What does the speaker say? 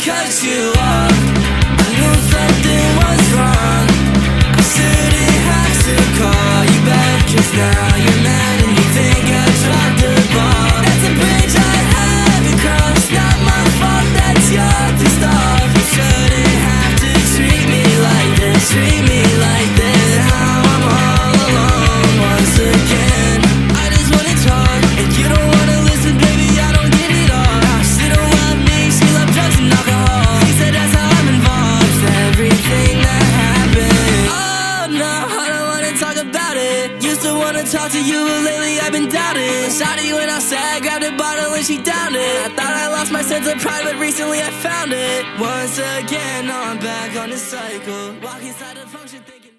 cut you off. I knew something was wrong. I shouldn't have to call you back, 'cause now you're mad and you think I dropped the ball. That's a bridge I haven't crossed. Not my fault, that's your pissed off. You shouldn't have to treat me like this, treat me like this. How I'm all alone once again. I just wanna talk and you don't wanna listen, baby, I don't get it all. She don't love me, she loves drugs and alcohol. He said that's how I'm involved with everything that happened. Oh no, I don't wanna talk about it. Used to wanna talk to you, but lately I've been doubting. Shawty went outside, grabbed a bottle and she downed it. I thought I lost my sense of pride, but recently I found it. Once again, now I'm back on the cycle. Walk inside the function thinking